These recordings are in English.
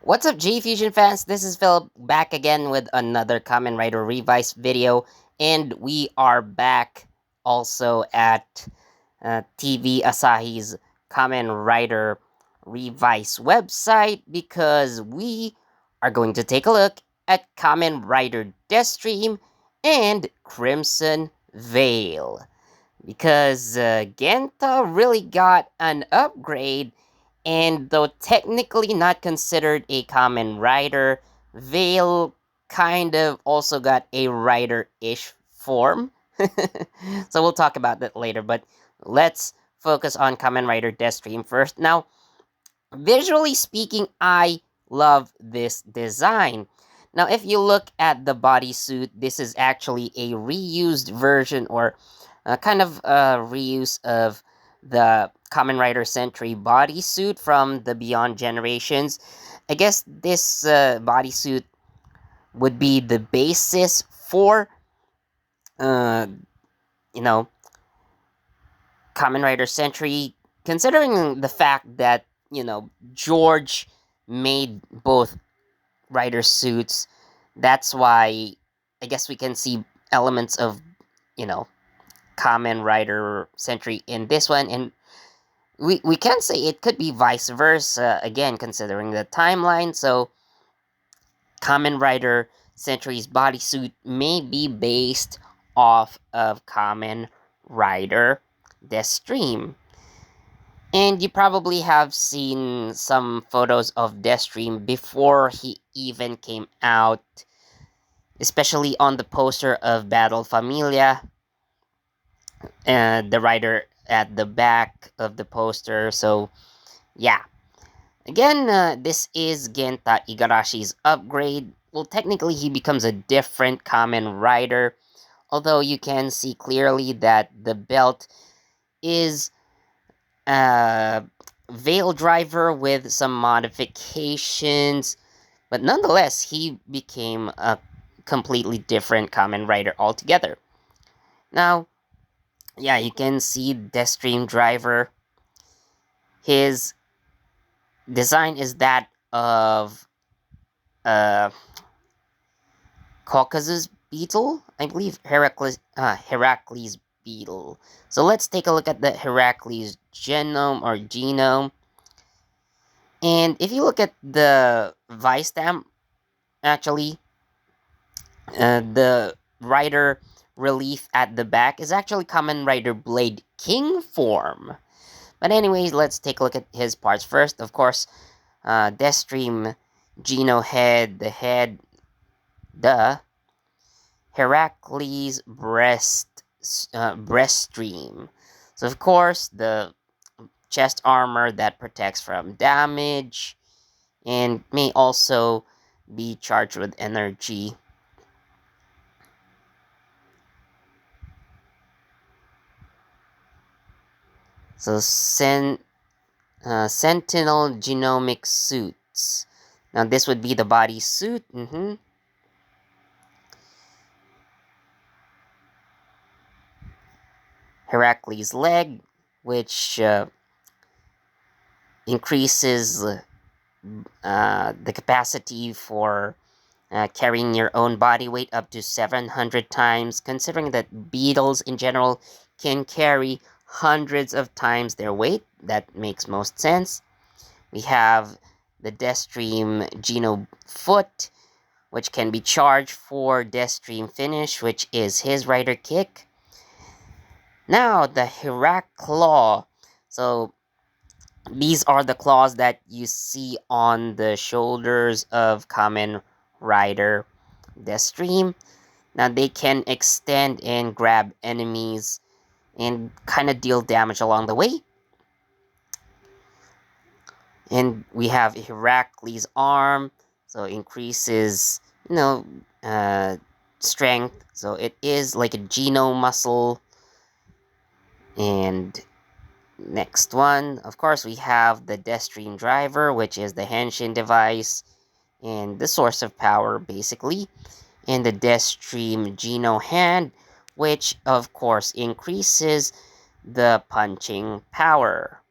What's up, JEFusion fans? This is Philip back again with another Kamen Rider Revised video, and we are back also at TV Asahi's Kamen Rider Revised website because we are going to take a look at Kamen Rider Destream and Crimson Veil because Genta really got an upgrade, and though technically not considered a common rider, Vale kind of also got a rider-ish form. So we'll talk about that later, but let's focus on Kamen Rider Destream first. Now, visually speaking, I love this design. Now, if you look at the bodysuit, this is actually a reused version or kind of a reuse of the Kamen Rider Sentry bodysuit from the Beyond Generations. I guess this bodysuit would be the basis for, uh, you know, Kamen Rider Sentry, considering the fact that, George made both rider suits. That's why I guess we can see elements of, you know, Kamen Rider Sentry in this one, and we can say it could be vice versa, again, considering the timeline. So, Kamen Rider Sentry's bodysuit may be based off of Kamen Rider Destream. And you probably have seen some photos of Destream before he even came out, especially on the poster of Battle Familia, and the rider at the back of the poster. So, yeah. Again, this is Genta Igarashi's upgrade. Well, technically, he becomes a different Kamen Rider, although you can see clearly that the belt is a Veil Driver with some modifications, but nonetheless, he became a completely different Kamen Rider altogether. Now, yeah, you can see Destream Driver. His design is that of uh, Caucasus beetle, I believe Heracles beetle. So let's take a look at the Heracles genome. And if you look at the vice stamp, actually, the rider relief at the back is actually Kamen Rider Blade King form. But anyways, let's take a look at his parts first. Of course, Destream Geno head, the Heracles breaststream. So of course, the chest armor that protects from damage and may also be charged with energy. So Sentinel Genomics suits. Now this would be the body suit. Heracles leg, which increases the capacity for carrying your own body weight up to 700 times, considering that beetles in general can carry hundreds of times their weight. That makes most sense. We have the Destream Geno foot, which can be charged for Destream finish, which is his rider kick. Now, the Heraclaw. So, these are the claws that you see on the shoulders of Kamen Rider Destream. Now, they can extend and grab enemies and kind of deal damage along the way. And we have Heracles' arm, so increases, strength. So it is like a Geno muscle. And next one, of course, we have the Destream driver, which is the Henshin device and the source of power, basically. And the Destream Geno hand, which, of course, increases the punching power.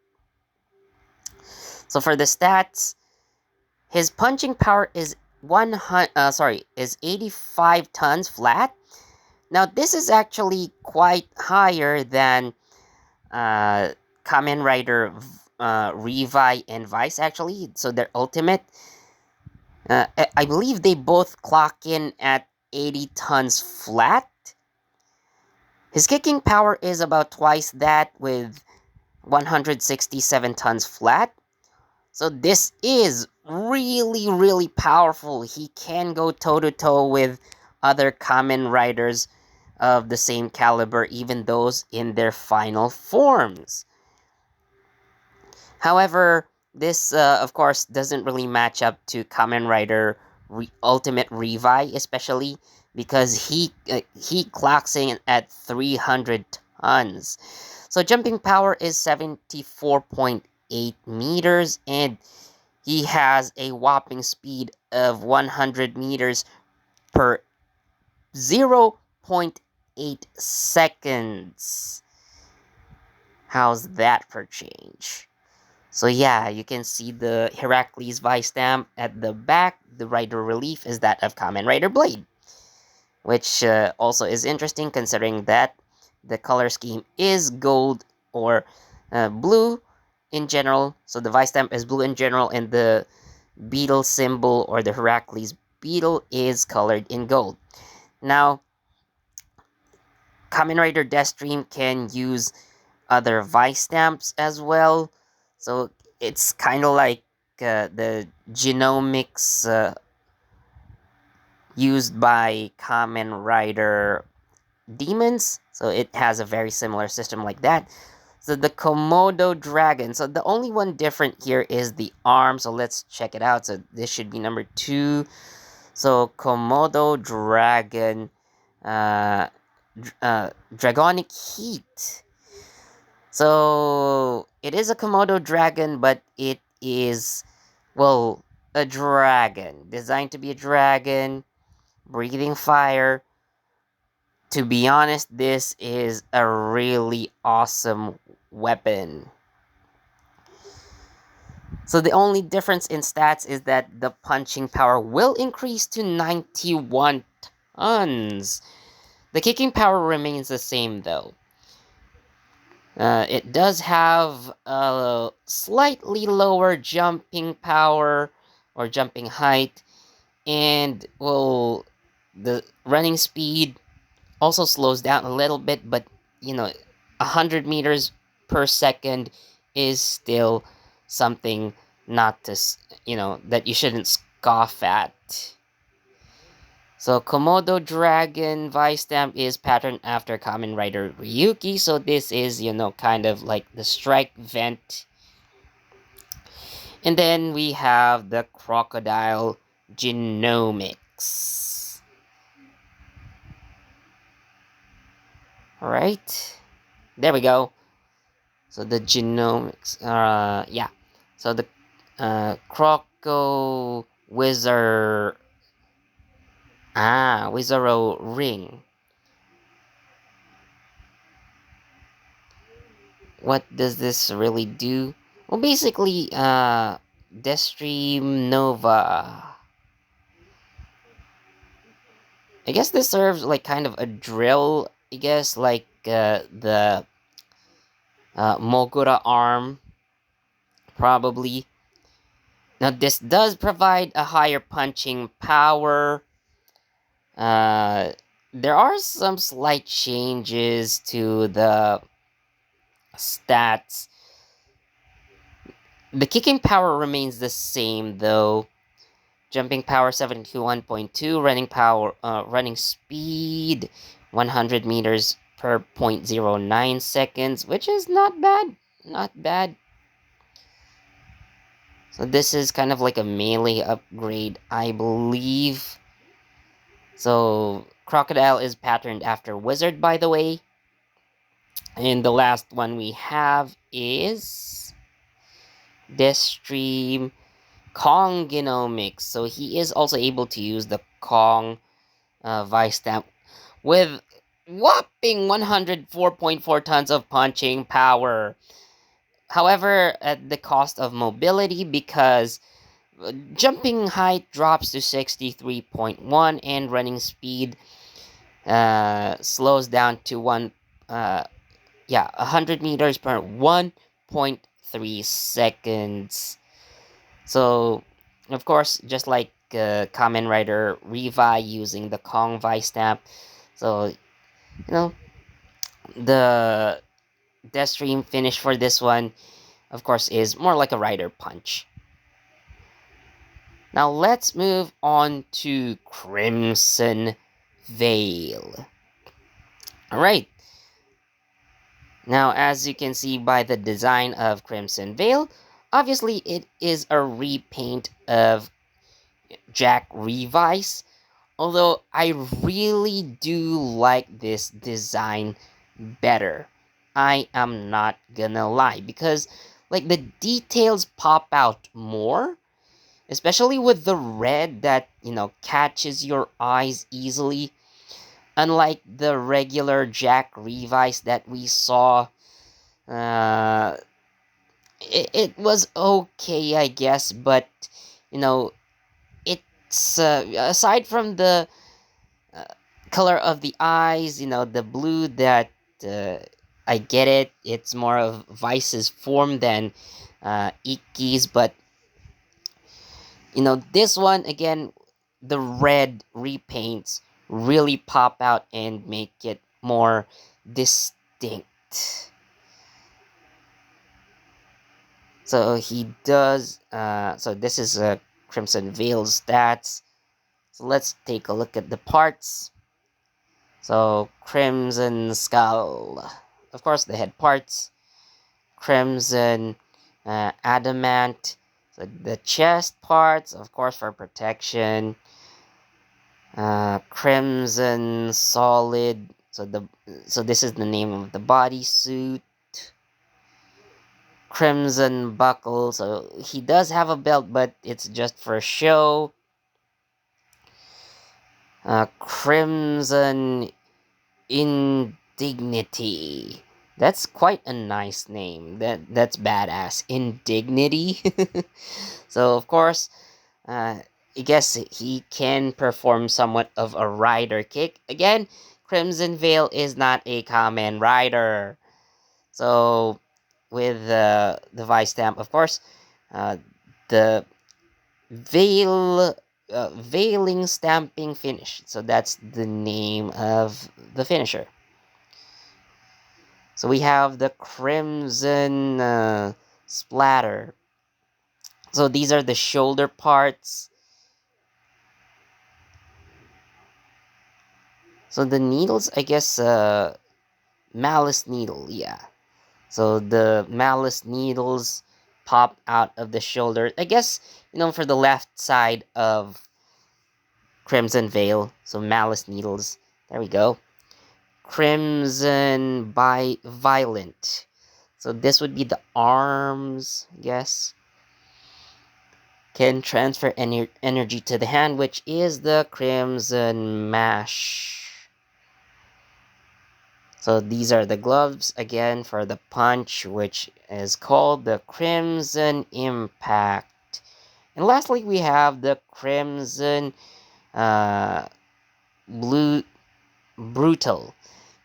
So for the stats, His punching power is 85 tons flat. Now this is actually quite higher than uh, Kamen Rider Revi and Vice actually. So their ultimate, I believe they both clock in at 80 tons flat. His kicking power is about twice that with 167 tons flat. So this is really, really powerful. He can go toe-to-toe with other Kamen Riders of the same caliber, even those in their final forms. However, this, of course, doesn't really match up to Kamen Rider Ultimate Revi, especially because he clocks in at 300 tons. So jumping power is 74.8 meters, and he has a whopping speed of 100 meters per 0.8 seconds. How's that for change? So yeah, you can see the Heracles Vice stamp at the back. The rider relief is that of Kamen Rider Blade, which also is interesting considering that the color scheme is gold or blue in general. So the Vice stamp is blue in general, and the beetle symbol or the Heracles beetle is colored in gold. Now, Kamen Rider Destream can use other Vice stamps as well. So it's kind of like the Genomics used by Kamen Rider Demons. So it has a very similar system like that. So the Komodo Dragon. So the only one different here is the arm. So let's check it out. So this should be number 2. So Komodo Dragon, Dragonic Heat. So it is a Komodo Dragon, but it is, well, a dragon. Designed to be a dragon, breathing fire. To be honest, this is a really awesome weapon. So the only difference in stats is that the punching power will increase to 91 tons. The kicking power remains the same though. It does have a slightly lower jumping power or jumping height, and well, the running speed also slows down a little bit, but 100 meters per second is still something not to, that you shouldn't scoff at. So Komodo Dragon Vice Stamp is patterned after Kamen Rider Ryuki, so this is, kind of like the strike vent. And then we have the Crocodile Genomics. Alright, there we go. So the Genomics, yeah. So the Croco Wizard, Wizaro Ring. What does this really do? Well, basically, Destream Nova. I guess this serves like kind of a drill, I guess, like the Mogura arm, probably. Now, this does provide a higher punching power. There are some slight changes to the stats. The kicking power remains the same though. Jumping power 71.2, running speed 100 meters per 0.09 seconds, which is not bad. Not bad. So this is kind of like a melee upgrade, I believe. So Crocodile is patterned after Wizard, by the way. And the last one we have is Destream Kong Genomics. So he is also able to use the Kong Vice Stamp with whopping 104.4 tons of punching power. However, at the cost of mobility, because Jumping height drops to 63.1, and running speed slows down to 100 meters per 1.3 seconds. So, of course, just like Kamen Rider Revi using the Kong Vi stamp. So, you know, the Destream finish for this one, of course, is more like a Rider Punch. Now let's move on to Crimson Veil. Alright, now as you can see by the design of Crimson Veil, obviously it is a repaint of Jack Revice, although I really do like this design better. I am not gonna lie, because like the details pop out more, especially with the red that catches your eyes easily, unlike the regular Jack Revice that we saw. uh it was okay, I guess, but you know it's aside from the uh, color of the eyes, the blue, that uh, I get it, it's more of Vice's form than Ikki's, but this one again, the red repaints really pop out and make it more distinct. So he does. So this is Crimson Veil stats. So let's take a look at the parts. So Crimson Skull, of course, the head parts. Crimson Adamant, so the chest parts, of course, for protection. Crimson Solid. So this is the name of the bodysuit. Crimson Buckle. So he does have a belt, but it's just for show. Crimson Indignity. That's quite a nice name. That's badass. Indignity. So of course, I guess he can perform somewhat of a rider kick. Again, Crimson Veil is not a Kamen Rider. So, with the Vice stamp, of course, the veiling stamping finish. So that's the name of the finisher. So we have the Crimson Splatter. So these are the shoulder parts. So the needles, I guess, Malice Needle, yeah. So the Malice Needles pop out of the shoulder. I guess, for the left side of Crimson Veil. So Malice Needles. There we go. Crimson by Violent. So this would be the arms, I guess. Can transfer energy to the hand, which is the Crimson Mash. So these are the gloves, again, for the punch, which is called the Crimson Impact. And lastly, we have the Crimson Blue Brutal.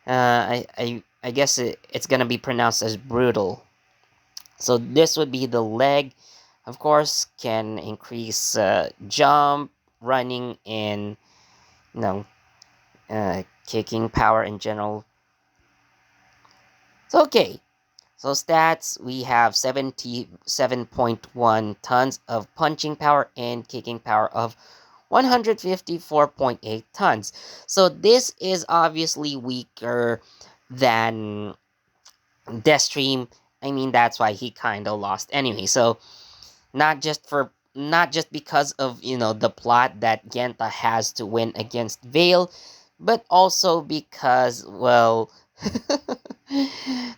I guess it's gonna be pronounced as brutal. So this would be the leg, of course, can increase jump, running, and kicking power in general. So okay, so stats, we have 77.1 tons of punching power and kicking power of 154.8 tons. So this is obviously weaker than Destream. I mean, that's why he kind of lost anyway. So not just because of the plot that Genta has to win against Vale, but also because, well,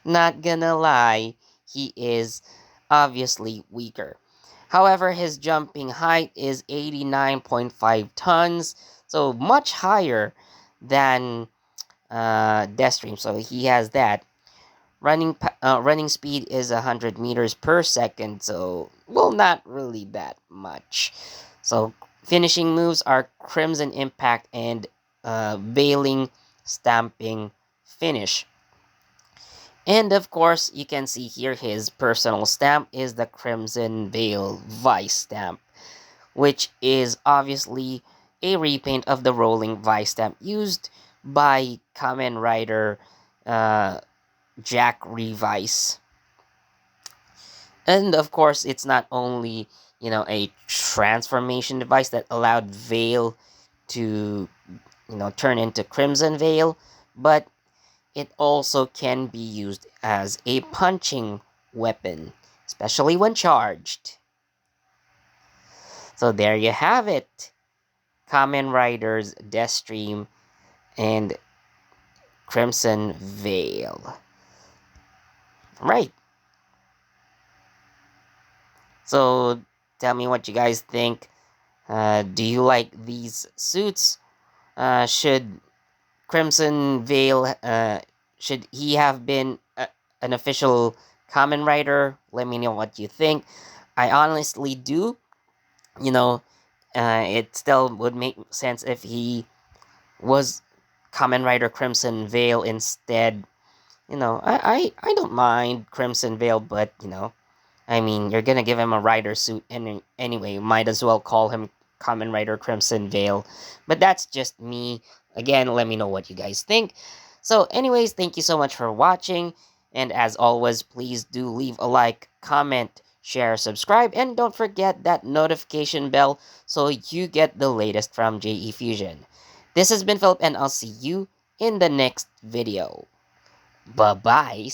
not gonna lie, he is obviously weaker. However, his jumping height is 89.5 tons, so much higher than Destream. So he has that. Running speed is 100 meters per second, so well, not really that much. So finishing moves are Crimson Impact and Veiling Stamping Finish. And of course, you can see here his personal stamp is the Crimson Veil Vice stamp, which is obviously a repaint of the rolling Vice stamp used by Kamen Rider uh, Jack Revice. And of course, it's not only, a transformation device that allowed Veil to, turn into Crimson Veil, but it also can be used as a punching weapon, especially when charged. So there you have it. Kamen Riders Destream and Crimson Veil. Right. So tell me what you guys think. Do you like these suits? Should Crimson Veil, should he have been an official Kamen Rider? Let me know what you think. I honestly do. You know, it still would make sense if he was Kamen Rider Crimson Veil instead. I don't mind Crimson Veil, but I mean, you're gonna give him a rider suit anyway. Might as well call him Kamen Rider Crimson Veil. But that's just me. Again, let me know what you guys think. So, anyways, thank you so much for watching. And as always, please do leave a like, comment, share, subscribe, and don't forget that notification bell so you get the latest from JEFusion. This has been Philip, and I'll see you in the next video. Bye-bye.